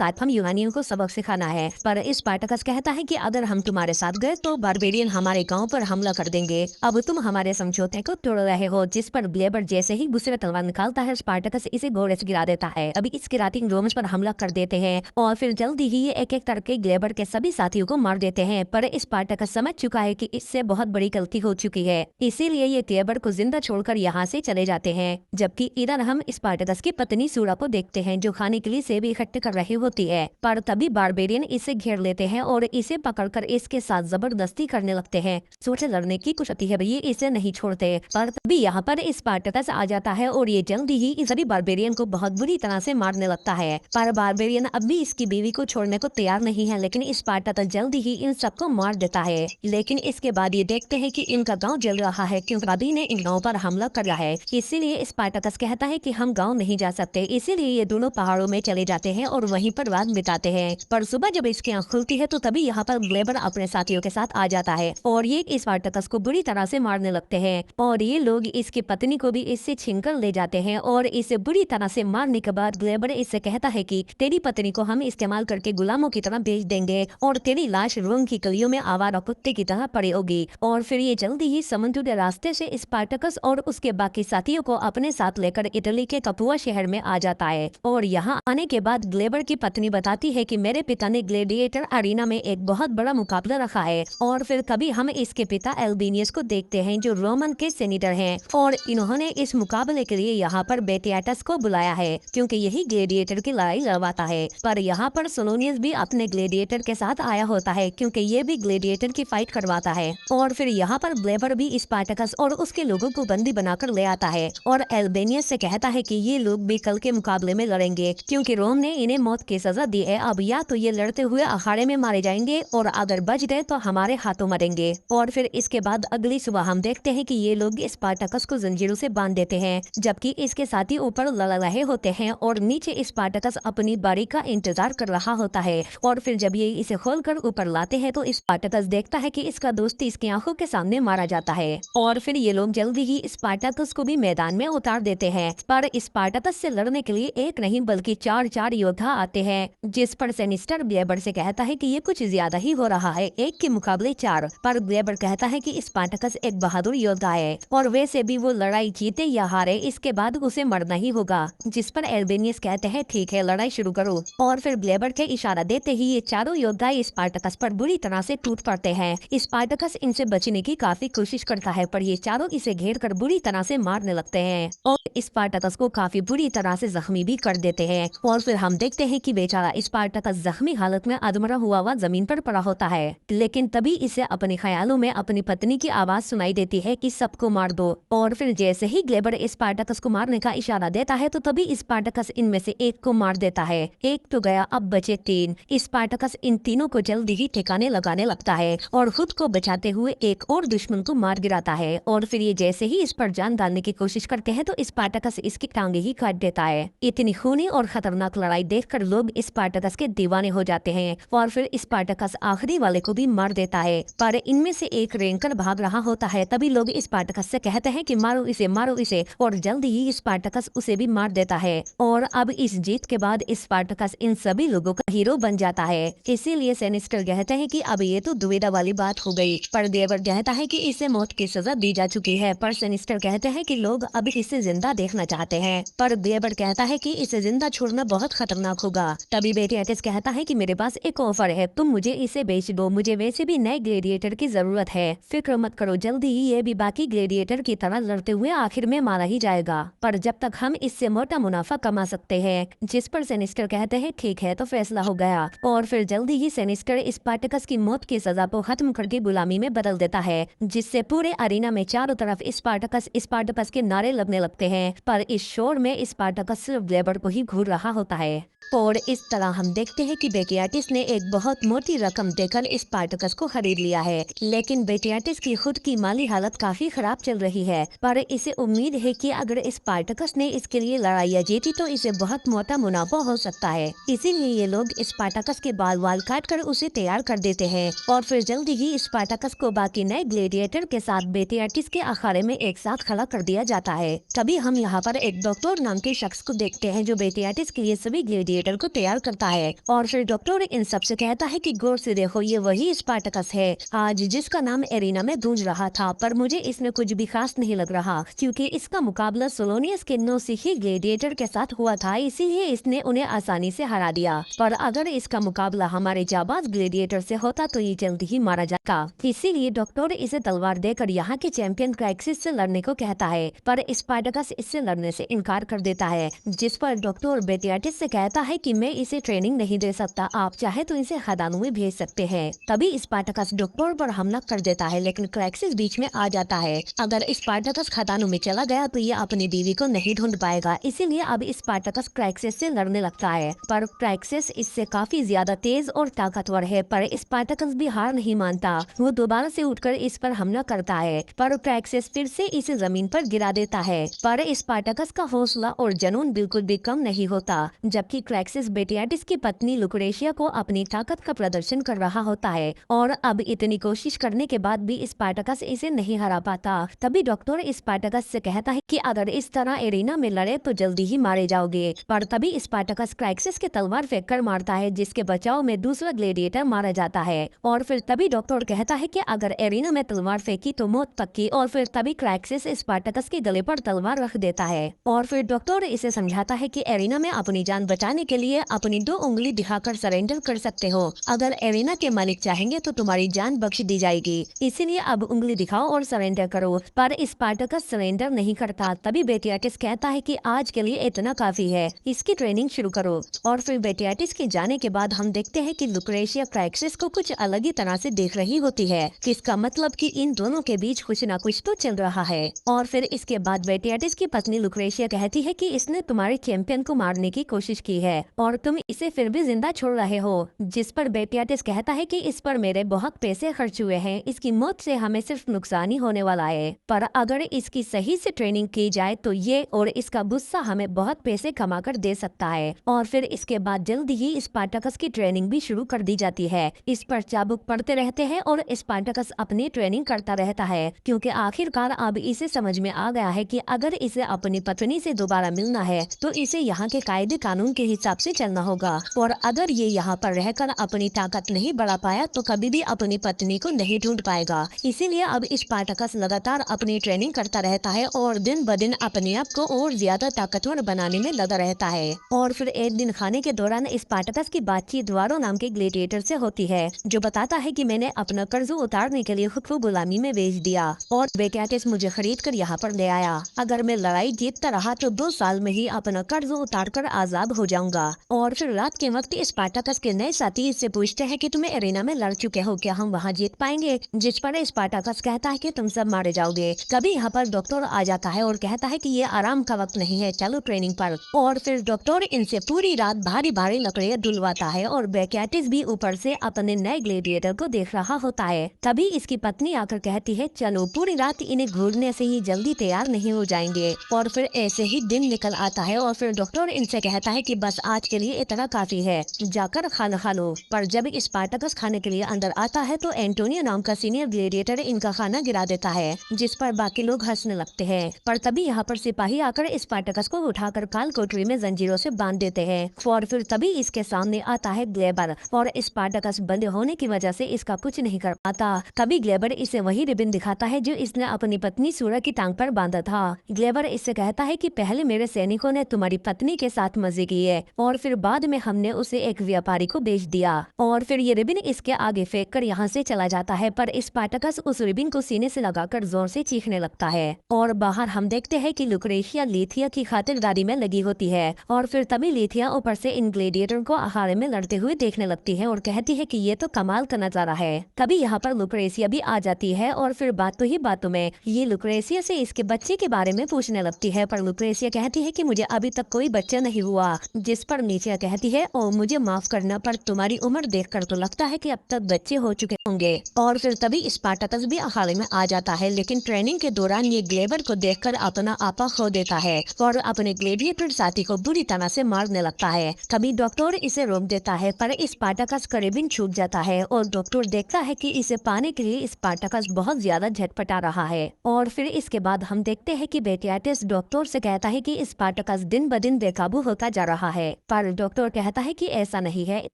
साथ हम यूनानियों को सबक सिखाना है। पर स्पार्टकस कहता है कि अगर हम तुम्हारे साथ गए तो बारबेरियन हमारे गांव पर हमला कर देंगे। अब तुम हमारे समझौते को तोड़ रहे हो। जिस पर ग्लेबर जैसे ही गुस्से में तलवार निकालता है, स्पार्टकस इसे घोड़े से गिरा देता है। अभी इसके राती रोमन्स पर हमला कर देते हैं और फिर जल्दी ही ये एक एक करके ग्लेबर के सभी साथियों को मार देते हैं। पर स्पार्टकस समझ चुका है कि इससे बहुत बड़ी गलती हो चुकी है, इसीलिए ये ग्लेबर को जिंदा छोड़कर यहाँ से चले जाते हैं। जबकि इधर हम स्पार्टकस की पत्नी सूरा को देखते हैं जो खाने के लिए सेब इकट्ठे कर रही होती है। पर तभी बारबेरियन इसे घेर लेते हैं और इसे पकड़कर इसके साथ जबरदस्ती करने लगते हैं। सोचे लड़ने की कुछ है, ये इसे नहीं छोड़ते। पर तभी यहाँ पर स्पार्टकस आ जाता है और ये जल्दी ही इस सभी बारबेरियन को बहुत बुरी तरह से मारने लगता है। पर बारबेरियन अब भी इसकी बीवी को छोड़ने को तैयार नहीं है, लेकिन स्पार्टकस जल्दी ही इन सबको मार देता है। लेकिन इसके बाद ये देखते हैं कि इनका गांव जल रहा है क्योंकि अभी ने इन गांव पर हमला कर रहा है। इसीलिए स्पार्टकस कहता है कि हम गांव नहीं जा सकते, इसीलिए ये दोनों पहाड़ों में चले जाते हैं और वहीं पर रात बिताते हैं। पर सुबह जब इसकी आँख खुलती है तो तभी यहाँ पर ग्लेबर अपने साथियों के साथ आ जाता है और ये स्पार्टकस को बुरी तरह से मारने लगते हैं। और ये लोग इसकी पत्नी को भी इससे छीनकर ले जाते हैं और इसे बुरी तरह से मारने के बाद ग्लेबर इससे कहता है कि तेरी पत्नी को हम इस्तेमाल करके गुलामों की तरह बेच देंगे और तेरी लाश रोम की गलियों में आवारा कुत्ते की तरह पड़ी होगी। और फिर ये जल्दी ही समुद्र के रास्ते से स्पार्टकस और उसके बाकी साथियों को अपने साथ लेकर इटली के कपुआ शहर में आ जाता है। और यहाँ आने के बाद ग्लेबर की पत्नी बताती है कि मेरे पिता ने ग्लेडिएटर अरीना में एक बहुत बड़ा मुकाबला रखा है। और फिर कभी हम इसके पिता एल्बेनियस को देखते हैं जो रोमन के सेनेटर हैं और इन्होंने इस मुकाबले के लिए यहाँ पर बेटियाटस को बुलाया है क्योंकि यही ग्लेडिएटर की लड़ाई लड़वाता है। पर यहाँ पर सोलोनियस भी अपने ग्लेडिएटर के साथ आया होता है क्योंकि ये भी ग्लेडिएटर की फाइट करवाता है। और फिर यहाँ पर ग्लेबर भी स्पार्टकस और उसके लोगों को बंदी बनाकर ले आता है और एल्बेनियस से कहता है कि ये लोग भी कल के मुकाबले में लड़ेंगे क्योंकि रोम ने इन्हें मौत की सजा दी है। अब या तो ये लड़ते हुए अखाड़े में मारे जाएंगे और अगर बच गए तो हमारे हाथों मरेंगे। और फिर इसके बाद अगली सुबह हम देखते हैं कि ये लोग स्पार्टकस को जंजीरों से बांध देते हैं जबकि इसके साथी ऊपर लड़ रहे होते हैं और नीचे स्पार्टकस अपनी बारी का इंतजार कर रहा होता है। और फिर जब ये इसे खोलकर ऊपर लाते हैं तो स्पार्टकस देखता है कि इसका दोस्त इसकी आंखों के सामने मारा जाता है। और फिर ये लोग जल्दी ही स्पार्टकस को भी मैदान में उतार देते हैं। पर स्पार्टकस से लड़ने के लिए एक नहीं बल्कि चार योद्धा आते हैं, जिस पर सेनिस्टर ग्लेबर से कहता है कि ये कुछ ज्यादा ही हो रहा है, एक के मुकाबले 4। पर ग्लेबर कहता है कि स्पार्टकस एक बहादुर योद्धा है और वैसे भी वो लड़ाई जीते या हारे इसके बाद उसे मरना ही होगा। जिस पर एल्बेनियस कहते हैं ठीक है लड़ाई शुरू करो। और फिर ग्लेबर के इशारा देते ही ये चारों योद्धा स्पार्टकस पर बुरी तरह से टूट पड़ते हैं। स्पार्टकस इनसे बचने की काफी कोशिश करता है पर ये चारों इसे घेर कर बुरी तरह से मारने लगते हैं और स्पार्टकस को काफी बुरी तरह से जख्मी भी कर देते हैं। और फिर हम देखते हैं कि बेचारा स्पार्टकस जख्मी हालत में अधमरा हुआ जमीन पर पड़ा होता है। लेकिन तभी इसे अपने ख्यालों में अपनी पत्नी की आवाज सुनाई देती है कि सबको मार दो। और फिर जैसे ही ग्लेबर स्पार्टकस को मारने का इशारा देता है तो तभी स्पार्टकस इनमें से एक को मार देता है। एक तो गया, अब बचे 3। स्पार्टकस इन तीनों को जल्दी ही ठिकाने लगाने लगता है और खुद को बचाते हुए एक और दुश्मन को मार गिराता है। और फिर ये जैसे ही इस पर जान डालने की कोशिश करते हैं तो स्पार्टकस इसकी टांगे ही काट देता है। इतनी खूनी और खतरनाक लड़ाई देखकर लोग स्पार्टकस के दीवाने हो जाते हैं और फिर स्पार्टकस आखिरी वाले को भी मार देता है। पर इनमें से एक रेंकर भाग रहा होता है, तभी लोग स्पार्टकस से कहते हैं कि मारो इसे और जल्दी ही स्पार्टकस उसे भी मार देता है। और अब इस जीत के बाद स्पार्टकस इन सभी लोगों का हीरो बन जाता है। इसीलिए सेनिस्टर कहते हैं कि अब ये तो दुविधा वाली बात हो गई। पर ग्लेबर कहता है कि इसे मौत की सजा दी जा चुकी है। पर सेनिस्टर कहते हैं कि लोग अब इसे जिंदा देखना चाहते हैं। पर ग्लेबर कहता है कि इसे जिंदा छोड़ना बहुत खतरनाक होगा। तभी बेटियाटिस कहता है कि मेरे पास एक ऑफर है, तुम मुझे इसे बेच दो, मुझे वैसे भी नए ग्लेडिएटर की जरूरत है। फिक्र मत करो, जल्दी ही ये भी बाकी ग्लेडिएटर की तरह लड़ते हुए आखिर में मारा ही जाएगा, पर जब तक हम इससे मोटा मुनाफा कमा सकते हैं। जिस पर सेनिस्टर कहते हैं ठीक है, तो फैसला हो गया। और फिर जल्दी ही सेनिस्टर स्पार्टकस की मौत की सजा को खत्म करके गुलामी में बदल देता है, जिससे पूरे अरीना में चारों तरफ स्पार्टकस के नारे लगने लगते हैं। पर इस शोर में स्पार्टकस सिर्फ ग्लेबर को ही घूर रहा होता है। और इस तरह हम देखते हैं कि बेटियाटिस ने एक बहुत मोटी रकम देकर स्पार्टकस को खरीद लिया है। लेकिन बेटियाटिस की खुद की माली हालत काफी खराब चल रही है, पर इसे उम्मीद है कि अगर स्पार्टकस ने इसके लिए लड़ाइयाँ जीती तो इसे बहुत मोटा मुनाफा हो सकता है। इसीलिए ये लोग स्पार्टकस के बाल काट कर उसे तैयार कर देते हैं। और फिर जल्दी ही स्पार्टकस को बाकी नए ग्लेडिएटर के साथ बेटियाटिस के अखाड़े में एक साथ खड़ा कर दिया जाता है। तभी हम यहाँ पर एक डॉक्टर नाम के शख्स को देखते हैं जो बेटियाटिस के लिए सभी ग्लेडिएटर को तैयार करता है और फिर डॉक्टर इन सब से कहता है कि गौर से देखो, ये वही स्पार्टकस है आज जिसका नाम एरिना में गूंज रहा था, पर मुझे इसमें कुछ भी खास नहीं लग रहा क्योंकि इसका मुकाबला सोलोनियस के नौसिखी ग्लेडिएटर के साथ हुआ था, इसीलिए इसने उन्हें आसानी से हरा दिया। पर अगर इसका मुकाबला हमारे जाबाज ग्लेडिएटर से होता तो ये जल्द ही मारा जाता। इसीलिए डॉक्टर इसे तलवार देकर यहाँ के चैंपियन क्रैक्सिस से लड़ने को कहता है, पर स्पार्टकस इससे लड़ने से इनकार कर देता है, जिस पर डॉक्टर बेटियाटिस से कहता है कि मैं इसे ट्रेनिंग नहीं दे सकता, आप चाहे तो इसे खदानों में भेज सकते हैं। तभी स्पार्टकस डॉक्टर पर हमला कर देता है, लेकिन क्रैक्सिस बीच में आ जाता है। अगर स्पार्टकस खदानों में चला गया तो ये अपनी बीवी को नहीं ढूंढ पाएगा, इसीलिए अब स्पार्टकस क्रैक्सिस से लड़ने लगता है। पर क्रैक्सिस इससे काफी ज्यादा तेज और ताकतवर है, पर स्पार्टकस भी हार नहीं मानता। वो दोबारा से उठकर इस पर हमला करता है, पर क्रैक्सिस फिर से इसे जमीन पर गिरा देता है। पर स्पार्टकस का हौसला और जुनून बिल्कुल भी कम नहीं होता, जबकि क्रैक्सिस बेटियाटिस की पत्नी लुक्रेशिया को अपनी ताकत का प्रदर्शन कर रहा होता है और अब इतनी कोशिश करने के बाद भी स्पार्टकस इसे नहीं हरा पाता। तभी डॉक्टर स्पार्टकस से कहता है कि अगर इस तरह एरिना में लड़े तो जल्दी ही मारे जाओगे। पर तभी स्पार्टकस क्रैक्सिस के तलवार फेंक कर मारता है, जिसके बचाव में दूसरा ग्लेडिएटर मारा जाता है। और फिर तभी डॉक्टर कहता है कि अगर एरिना में तलवार फेंकी तो मौत पक्की। और फिर तभी क्रैक्सिस स्पार्टकस के गले पर तलवार रख देता है और फिर डॉक्टर इसे समझाता है कि एरिना में अपनी जान बचाने के लिए अपनी 2 उंगली दिखाकर सरेंडर कर सकते हो। अगर एरिना के मालिक चाहेंगे तो तुम्हारी जान बख्श दी जाएगी, इसीलिए अब उंगली दिखाओ और सरेंडर करो। पर स्पार्टकस सरेंडर नहीं करता। तभी बेटियाटिस कहता है कि आज के लिए इतना काफी है, इसकी ट्रेनिंग शुरू करो। और फिर बेटियाटिस के जाने के बाद हम देखते हैं कि लुक्रेशिया क्रैक्सिस को कुछ अलग ही तरह से देख रही होती है, किसका मतलब कि इन दोनों के बीच कुछ न कुछ तो चल रहा है। और फिर इसके बाद बेटियाटिस की पत्नी लुक्रेशिया कहती है कि इसने तुम्हारे चैंपियन को मारने की कोशिश की है और तुम इसे फिर भी जिंदा छोड़ रहे हो, जिस पर बेटियाटिस कहता है कि इस पर मेरे बहुत पैसे खर्च हुए हैं, इसकी मौत से हमें सिर्फ नुकसान ही होने वाला है, पर अगर इसकी सही से ट्रेनिंग की जाए तो ये और इसका गुस्सा हमें बहुत पैसे कमा कर दे सकता है। और फिर इसके बाद जल्द ही स्पार्टकस की ट्रेनिंग भी शुरू कर दी जाती है। इस पर चाबुक पड़ते रहते हैं और स्पार्टकस अपनी ट्रेनिंग करता रहता है, क्योंकि आखिरकार अब इसे समझ में आ गया है कि अगर इसे अपनी पत्नी से दोबारा मिलना है तो इसे यहाँ के कायदे कानून के हिसाब से चलना होगा। और अगर ये यहाँ पर रहकर अपनी ताकत नहीं बढ़ा पाया तो कभी भी अपनी पत्नी को नहीं ढूंढ पाएगा। इसीलिए अब स्पार्टकस लगातार अपनी ट्रेनिंग करता रहता है और दिन ब दिन अपने आप को और ज्यादा ताकतवर बनाने में लगा रहता है। और फिर एक दिन खाने के दौरान स्पार्टकस की बातचीत वारो नाम के ग्लेडिएटर से होती है, जो बताता है कि मैंने अपना कर्ज उतारने के लिए खुद को गुलामी में बेच दिया और बेटियाटिस मुझे खरीद कर यहाँ पर ले आया। अगर मैं लड़ाई जीतता रहा तो 2 साल में ही अपना कर्ज उतार कर आजाद हो जाऊंगा। और फिर रात के वक्त स्पार्टकस के नए साथी इससे पूछते हैं कि तुम्हें एरिना में लड़ चुके हो, क्या हम वहाँ जीत पाएंगे? जिस पर स्पार्टकस कहता है कि तुम सब मारे जाओगे। तभी यहाँ पर डॉक्टर आ जाता है और कहता है कि ये आराम का वक्त नहीं है, चलो ट्रेनिंग पर। और फिर डॉक्टर इनसे पूरी रात भारी भारी लकड़ियाँ धुलवाता है और बेटियाटिस भी ऊपर से अपने नए ग्लेडिएटर को देख रहा होता है। तभी इसकी पत्नी आकर कहती है चलो पूरी रात इन्हें घूरने से ही जल्दी तैयार नहीं हो जाएंगे। और फिर ऐसे ही दिन निकल आता है और फिर डॉक्टर इनसे कहता है कि बस आज के लिए इतना काफी है, जाकर खाना खा लो। पर जब स्पार्टकस खाने के लिए अंदर आता है तो एंटोनियो नाम का सीनियर ग्लेडिएटर इनका खाना गिरा देता है, जिस पर बाकी लोग हंसने लगते हैं। पर तभी यहाँ पर सिपाही आकर स्पार्टकस को उठाकर काल कोठरी में जंजीरों से बांध देते हैं। और फिर तभी इसके सामने आता है ग्लेबर और स्पार्टकस बंद होने की वजह से इसका कुछ नहीं कर पाता। तभी ग्लेबर इसे वही रिबन दिखाता है जो इसने अपनी पत्नी सूरा की टांग पर बांधा था। ग्लेबर इससे कहता है कि पहले मेरे सैनिकों ने तुम्हारी पत्नी के साथ मजे किए और फिर बाद में हमने उसे एक व्यापारी को बेच दिया। और फिर ये रिबन इसके आगे फेंक कर यहाँ से चला जाता है, पर स्पार्टकस उस रिबन को सीने से लगाकर जोर से चीखने लगता है। और बाहर हम देखते हैं कि लुक्रेशिया लीथिया की खातिरदारी में लगी होती है और फिर तभी लीथिया ऊपर से इन ग्लेडिएटर को अखाड़े में लड़ते हुए देखने लगती है और कहती है कि ये तो कमाल का नजारा है। तभी यहाँ पर लुक्रेशिया भी आ जाती है और फिर बातों ही बातों में ये लुक्रेशिया से इसके बच्चे के बारे में पूछने लगती है, पर लुक्रेशिया कहती है कि मुझे अभी तक कोई बच्चा नहीं हुआ। जिस पर लीथिया कहती है ओ मुझे माफ करना, पर तुम्हारी उम्र देखकर तो लगता है कि अब तक बच्चे हो चुके होंगे। और फिर तभी स्पार्टकस भी अखाड़े में आ जाता है, लेकिन ट्रेनिंग के दौरान ये ग्लेबर को देखकर अपना आपा खो देता है और अपने ग्लेडिएटर साथी को बुरी तरह से मारने लगता है। तभी डॉक्टर इसे रोक देता है, पर स्पार्टकस का रिबन छूट जाता है और डॉक्टर देखता है कि इसे पाने के लिए स्पार्टकस बहुत ज्यादा झटपटा रहा है। और फिर इसके बाद हम देखते हैं कि बेटियाटिस डॉक्टर से कहता है कि स्पार्टकस दिन ब दिन बेकाबू होता जा रहा है। पर डॉक्टर कहता है कि ऐसा नहीं है।